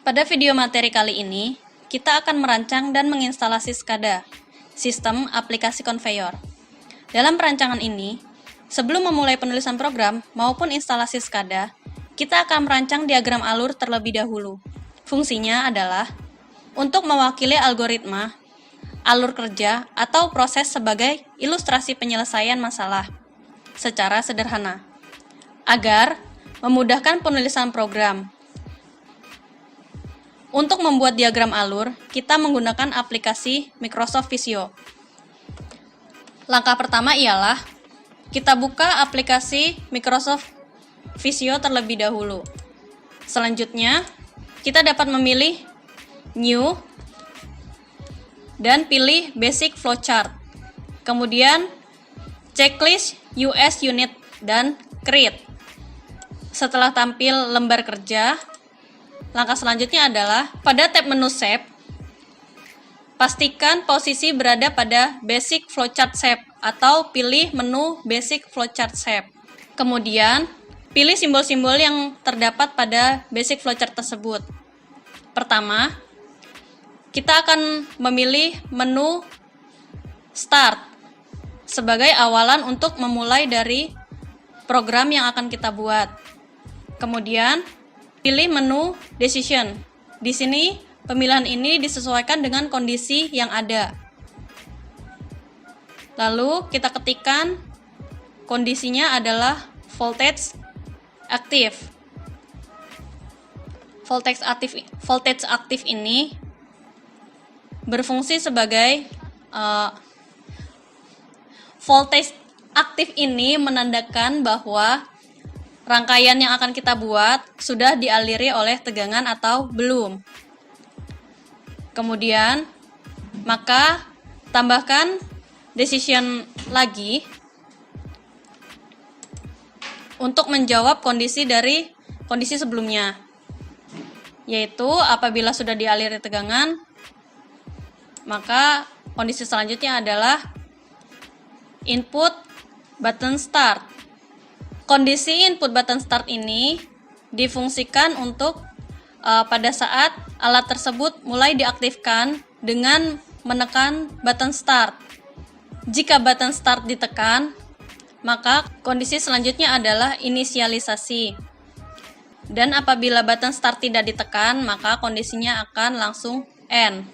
Pada video materi kali ini, kita akan merancang dan menginstalasi SCADA, Sistem Aplikasi Conveyor. Dalam perancangan ini, sebelum memulai penulisan program maupun instalasi SCADA, kita akan merancang diagram alur terlebih dahulu. Fungsinya adalah untuk mewakili algoritma, alur kerja, atau proses sebagai ilustrasi penyelesaian masalah secara sederhana, agar memudahkan penulisan program. Untuk membuat diagram alur, kita menggunakan aplikasi Microsoft Visio. Langkah pertama ialah kita buka aplikasi Microsoft Visio terlebih dahulu. Selanjutnya, kita dapat memilih New dan pilih Basic Flowchart. Kemudian, Checklist US Unit dan Create. Setelah tampil lembar kerja, langkah selanjutnya adalah pada tab menu Shape, pastikan posisi berada pada Basic Flowchart Shape atau pilih menu Basic Flowchart Shape. Kemudian, pilih simbol-simbol yang terdapat pada Basic Flowchart tersebut. Pertama, kita akan memilih menu Start sebagai awalan untuk memulai dari program yang akan kita buat. Kemudian, pilih menu Decision. Di sini, pemilihan ini disesuaikan dengan kondisi yang ada. Lalu, kita ketikkan kondisinya adalah voltage active. Voltage aktif ini berfungsi sebagai voltage aktif ini menandakan bahwa rangkaian yang akan kita buat sudah dialiri oleh tegangan atau belum. Kemudian, maka tambahkan decision lagi untuk menjawab kondisi dari kondisi sebelumnya, yaitu apabila sudah dialiri tegangan, maka kondisi selanjutnya adalah input button start. Kondisi input button start ini difungsikan untuk pada saat alat tersebut mulai diaktifkan dengan menekan button start. Jika button start ditekan, maka kondisi selanjutnya adalah inisialisasi. Dan apabila button start tidak ditekan, maka kondisinya akan langsung end.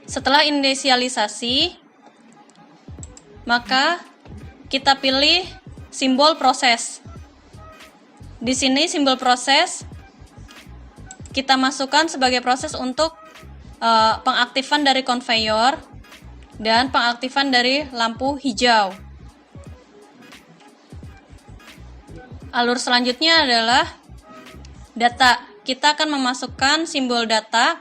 Setelah inisialisasi, maka kita pilih simbol proses. Di sini simbol proses kita masukkan sebagai proses untuk pengaktifan dari conveyor dan pengaktifan dari lampu hijau. Alur selanjutnya adalah data. Kita akan memasukkan simbol data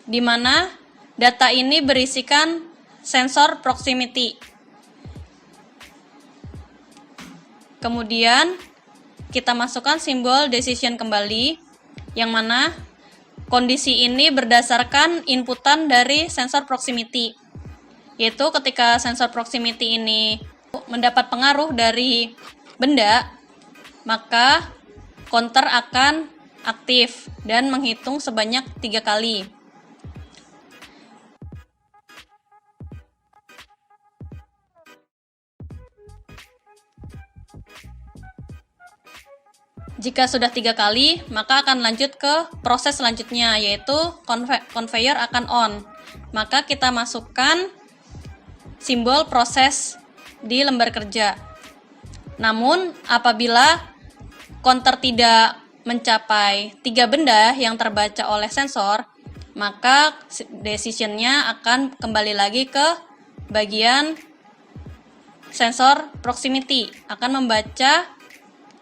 di mana data ini berisikan sensor proximity. Kemudian kita masukkan simbol decision kembali, yang mana kondisi ini berdasarkan inputan dari sensor proximity. Yaitu ketika sensor proximity ini mendapat pengaruh dari benda, maka counter akan aktif dan menghitung sebanyak 3 kali. Jika sudah 3 kali, maka akan lanjut ke proses selanjutnya, yaitu conveyor akan on. Maka kita masukkan simbol proses di lembar kerja. Namun, apabila counter tidak mencapai 3 benda yang terbaca oleh sensor, maka decision-nya akan kembali lagi ke bagian sensor proximity, akan membaca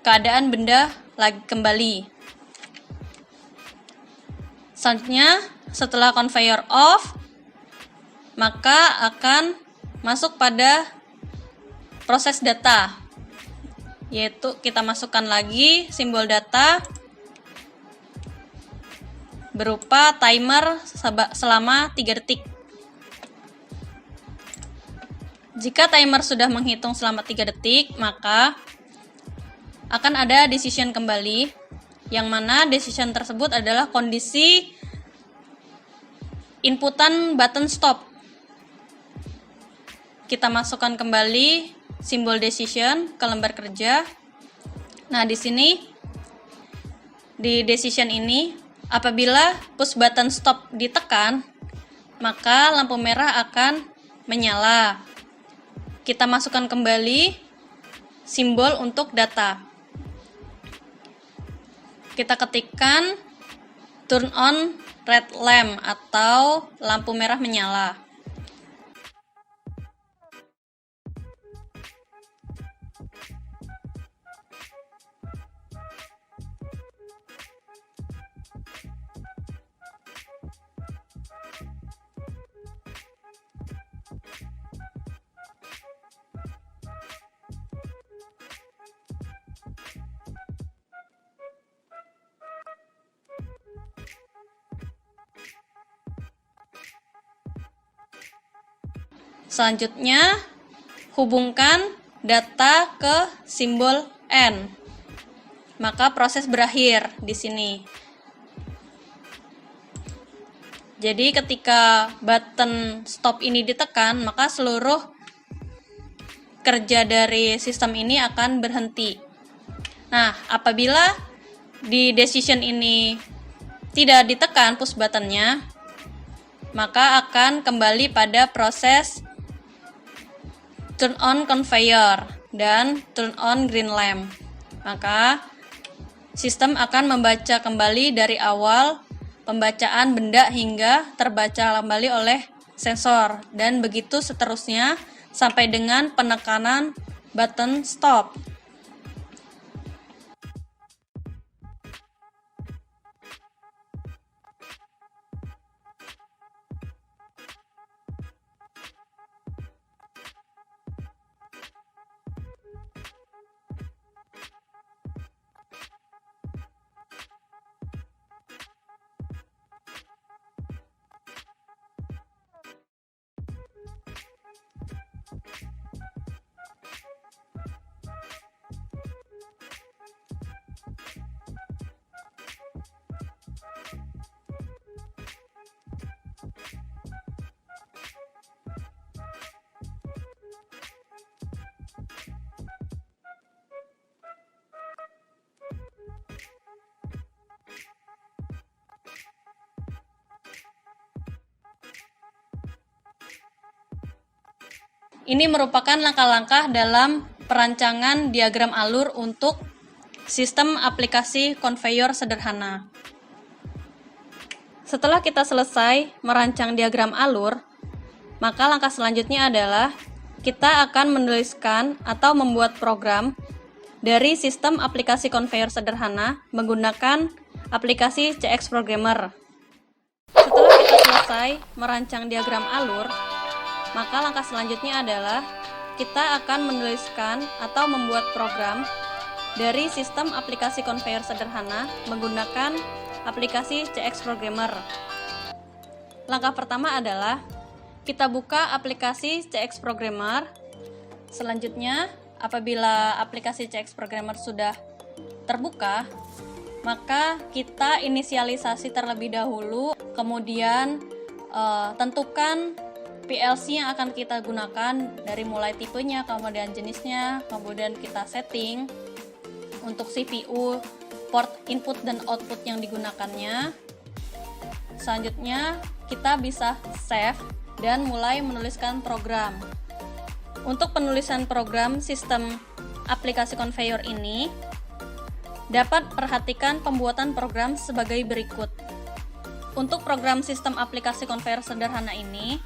keadaan benda lagi kembali. Selanjutnya, setelah conveyor off, maka akan masuk pada proses data, yaitu kita masukkan lagi simbol data berupa timer selama 3 detik. Jika timer sudah menghitung selama 3 detik, maka akan ada decision kembali, yang mana decision tersebut adalah kondisi inputan button stop. Kita masukkan kembali simbol decision ke lembar kerja. Nah, di sini di decision ini, apabila push button stop ditekan, maka lampu merah akan menyala. Kita masukkan kembali simbol untuk data. Kita ketikkan turn on red lamp atau lampu merah menyala. Selanjutnya, hubungkan data ke simbol N. Maka proses berakhir di sini. Jadi ketika button stop ini ditekan, maka seluruh kerja dari sistem ini akan berhenti. Nah, apabila di decision ini tidak ditekan push buttonnya, maka akan kembali pada proses turn on conveyor dan turn on green lamp. Maka sistem akan membaca kembali dari awal pembacaan benda hingga terbaca kembali oleh sensor, dan begitu seterusnya sampai dengan penekanan button stop. Ini merupakan langkah-langkah dalam perancangan diagram alur untuk sistem aplikasi konveyor sederhana. Setelah kita selesai merancang diagram alur, maka langkah selanjutnya adalah kita akan menuliskan atau membuat program dari sistem aplikasi konveyor sederhana menggunakan aplikasi CX Programmer. Setelah kita selesai merancang diagram alur, maka langkah selanjutnya adalah kita akan menuliskan atau membuat program dari sistem aplikasi konveyor sederhana menggunakan aplikasi CX Programmer. Langkah pertama adalah kita buka aplikasi CX Programmer. Selanjutnya, apabila aplikasi CX Programmer sudah terbuka, maka kita inisialisasi terlebih dahulu, kemudian tentukan PLC yang akan kita gunakan dari mulai tipenya, kemudian jenisnya, kemudian kita setting untuk CPU, port input dan output yang digunakannya. Selanjutnya kita bisa save dan mulai menuliskan program. Untuk penulisan program sistem aplikasi konveyor ini, dapat perhatikan pembuatan program sebagai berikut. Untuk program sistem aplikasi konveyor sederhana ini,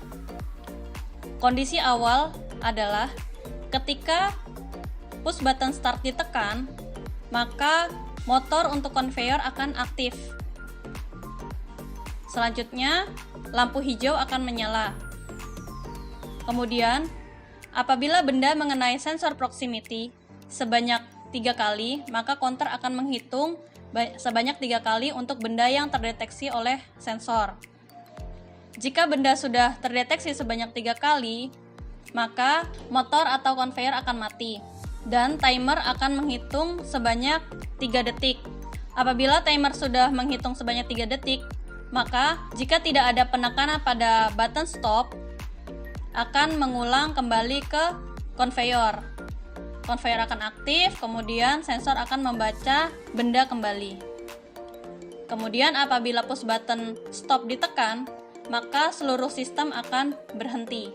kondisi awal adalah ketika push button start ditekan, maka motor untuk konveyor akan aktif. Selanjutnya, lampu hijau akan menyala. Kemudian, apabila benda mengenai sensor proximity sebanyak 3 kali, maka counter akan menghitung sebanyak 3 kali untuk benda yang terdeteksi oleh sensor. Jika benda sudah terdeteksi sebanyak 3 kali, maka motor atau conveyor akan mati dan timer akan menghitung sebanyak 3 detik. Apabila timer sudah menghitung sebanyak 3 detik, maka jika tidak ada penekanan pada button stop, akan mengulang kembali ke conveyor. Conveyor akan aktif, kemudian sensor akan membaca benda kembali. Kemudian apabila push button stop ditekan, maka seluruh sistem akan berhenti.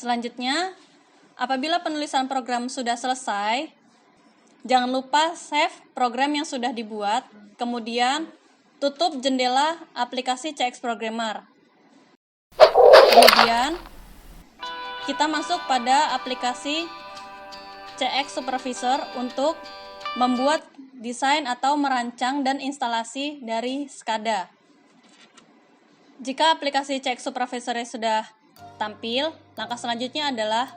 Selanjutnya, apabila penulisan program sudah selesai, jangan lupa save program yang sudah dibuat, kemudian tutup jendela aplikasi CX Programmer. Kemudian, kita masuk pada aplikasi CX Supervisor untuk membuat desain atau merancang dan instalasi dari SCADA. Jika aplikasi CX Supervisor sudah tampil, langkah selanjutnya adalah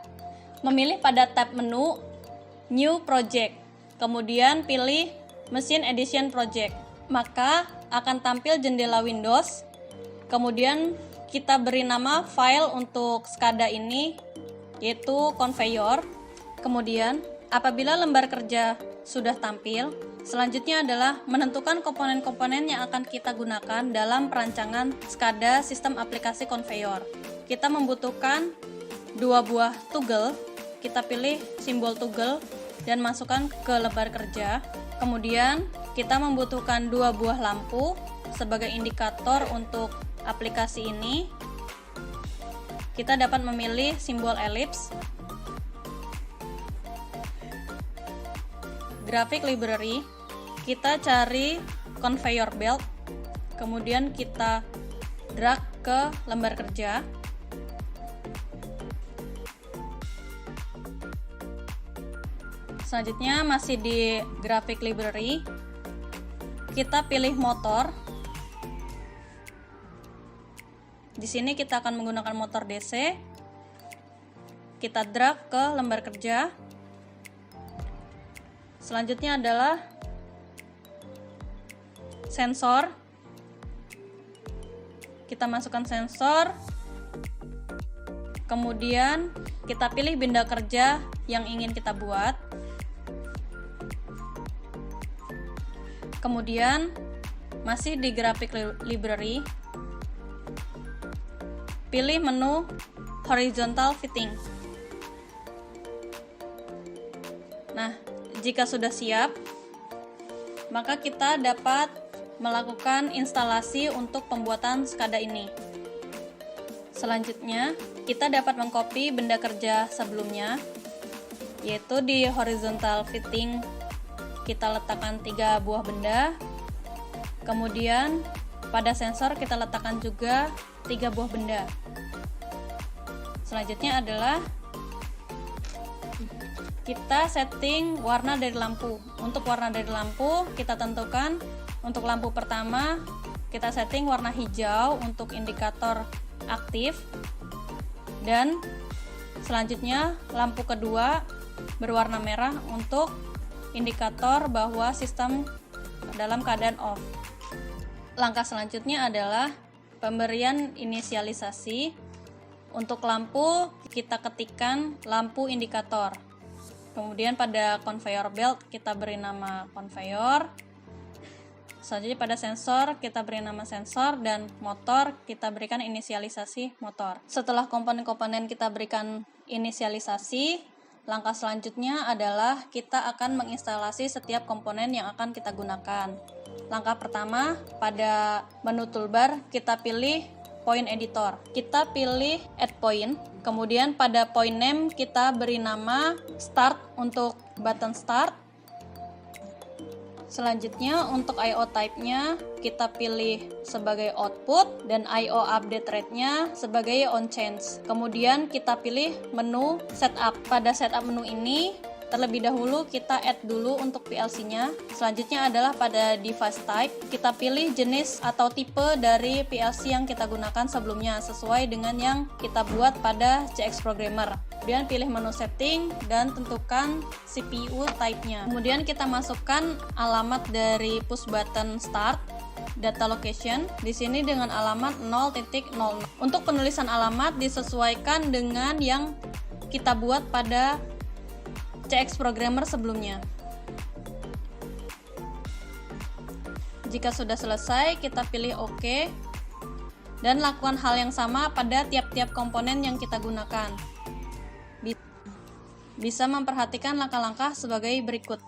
memilih pada tab menu New Project, kemudian pilih Machine Edition Project. Maka akan tampil jendela Windows, kemudian kita beri nama file untuk SCADA ini, yaitu conveyor. Kemudian, apabila lembar kerja sudah tampil, selanjutnya adalah menentukan komponen-komponen yang akan kita gunakan dalam perancangan SCADA sistem aplikasi conveyor. Kita membutuhkan 2 buah toggle, kita pilih simbol toggle dan masukkan ke lembar kerja. Kemudian, kita membutuhkan 2 buah lampu sebagai indikator untuk aplikasi ini. Kita dapat memilih simbol elips. Graphic library, kita cari conveyor belt, kemudian kita drag ke lembar kerja. Selanjutnya masih di graphic library, kita pilih motor. Di sini kita akan menggunakan motor DC. Kita drag ke lembar kerja. Selanjutnya adalah sensor. Kita masukkan sensor. Kemudian kita pilih benda kerja yang ingin kita buat. Kemudian masih di graphic library, pilih menu horizontal fitting. Nah, jika sudah siap, maka kita dapat melakukan instalasi untuk pembuatan SCADA ini. Selanjutnya, kita dapat mengcopy benda kerja sebelumnya, yaitu di horizontal fitting kita letakkan 3 buah benda. Kemudian pada sensor kita letakkan juga 3 buah benda. Selanjutnya adalah kita setting warna dari lampu. Untuk warna dari lampu kita tentukan, untuk lampu pertama kita setting warna hijau untuk indikator aktif, dan selanjutnya lampu kedua berwarna merah untuk indikator bahwa sistem dalam keadaan off. Langkah selanjutnya adalah pemberian inisialisasi. Untuk lampu kita ketikkan lampu indikator. Kemudian pada conveyor belt kita beri nama conveyor. Selanjutnya pada sensor kita beri nama sensor, dan motor kita berikan inisialisasi motor. Setelah komponen-komponen kita berikan inisialisasi, langkah selanjutnya adalah kita akan menginstalasi setiap komponen yang akan kita gunakan. Langkah pertama, pada menu toolbar kita pilih point editor. Kita pilih add point, kemudian pada point name kita beri nama start untuk button start. Selanjutnya untuk I/O type-nya kita pilih sebagai output dan I/O update rate-nya sebagai on change. Kemudian kita pilih menu setup. Pada setup menu ini terlebih dahulu kita add dulu untuk PLC-nya. Selanjutnya adalah pada device type, kita pilih jenis atau tipe dari PLC yang kita gunakan sebelumnya sesuai dengan yang kita buat pada CX Programmer. Kemudian pilih menu setting dan tentukan CPU type-nya. Kemudian kita masukkan alamat dari push button start, data location di sini dengan alamat 0.00. Untuk penulisan alamat disesuaikan dengan yang kita buat pada CX Programmer sebelumnya. Jika sudah selesai, kita pilih OK dan lakukan hal yang sama pada tiap-tiap komponen yang kita gunakan. Bisa memperhatikan langkah-langkah sebagai berikut.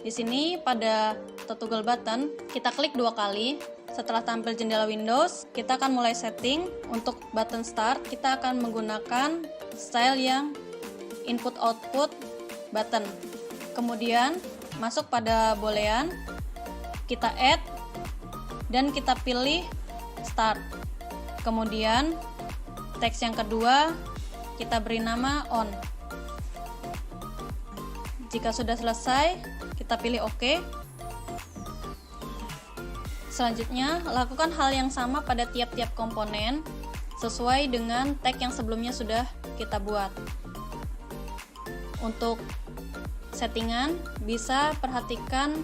Di sini pada toggle button, kita klik 2 kali. Setelah tampil jendela Windows, kita akan mulai setting. Untuk button start, kita akan menggunakan style yang input output button. Kemudian masuk pada boolean, kita add dan kita pilih start. Kemudian teks yang kedua kita beri nama on. Jika sudah selesai, kita pilih OK. Selanjutnya, lakukan hal yang sama pada tiap-tiap komponen sesuai dengan tag yang sebelumnya sudah kita buat. Untuk settingan, bisa perhatikan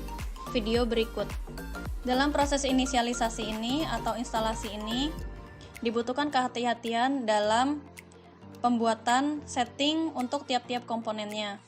video berikut. Dalam proses inisialisasi ini atau instalasi ini, dibutuhkan kehati-hatian dalam pembuatan setting untuk tiap-tiap komponennya.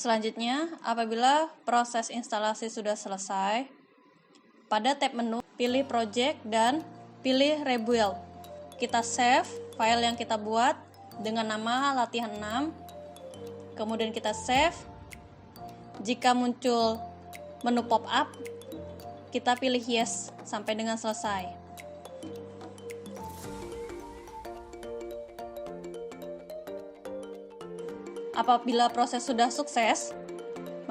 Selanjutnya, apabila proses instalasi sudah selesai, pada tab menu, pilih Project dan pilih Rebuild. Kita save file yang kita buat dengan nama latihan 6. Kemudian kita save. Jika muncul menu pop-up, kita pilih Yes sampai dengan selesai. Apabila proses sudah sukses,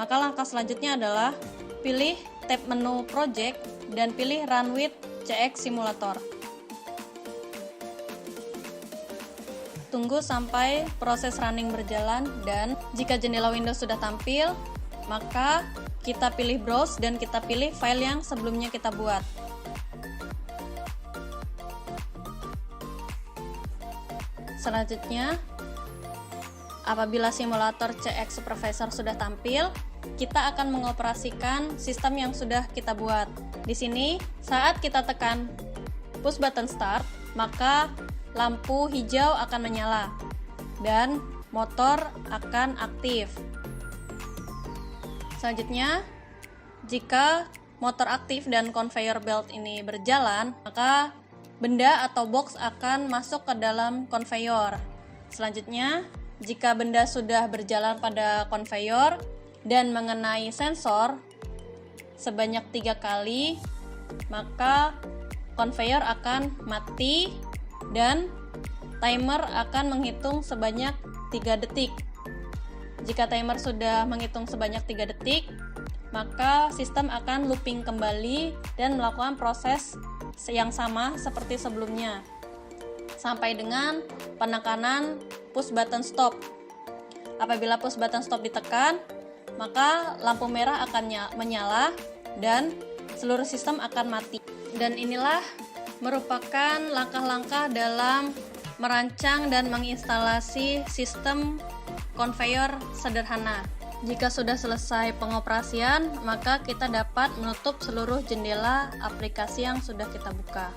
maka langkah selanjutnya adalah pilih tab menu Project dan pilih Run with CX Simulator. Tunggu sampai proses running berjalan dan jika jendela Windows sudah tampil, maka kita pilih Browse dan kita pilih file yang sebelumnya kita buat. Selanjutnya, apabila simulator CX Supervisor sudah tampil, kita akan mengoperasikan sistem yang sudah kita buat. Di sini, saat kita tekan push button start, maka lampu hijau akan menyala dan motor akan aktif. Selanjutnya, jika motor aktif dan conveyor belt ini berjalan, maka benda atau box akan masuk ke dalam conveyor. Selanjutnya, jika benda sudah berjalan pada conveyor dan mengenai sensor sebanyak 3 kali, maka conveyor akan mati dan timer akan menghitung sebanyak 3 detik. Jika timer sudah menghitung sebanyak 3 detik, maka sistem akan looping kembali dan melakukan proses yang sama seperti sebelumnya sampai dengan penekanan push button stop. Apabila push button stop ditekan, maka lampu merah akan menyala dan seluruh sistem akan mati. Dan inilah merupakan langkah-langkah dalam merancang dan menginstalasi sistem conveyor sederhana. Jika sudah selesai pengoperasian, maka kita dapat menutup seluruh jendela aplikasi yang sudah kita buka.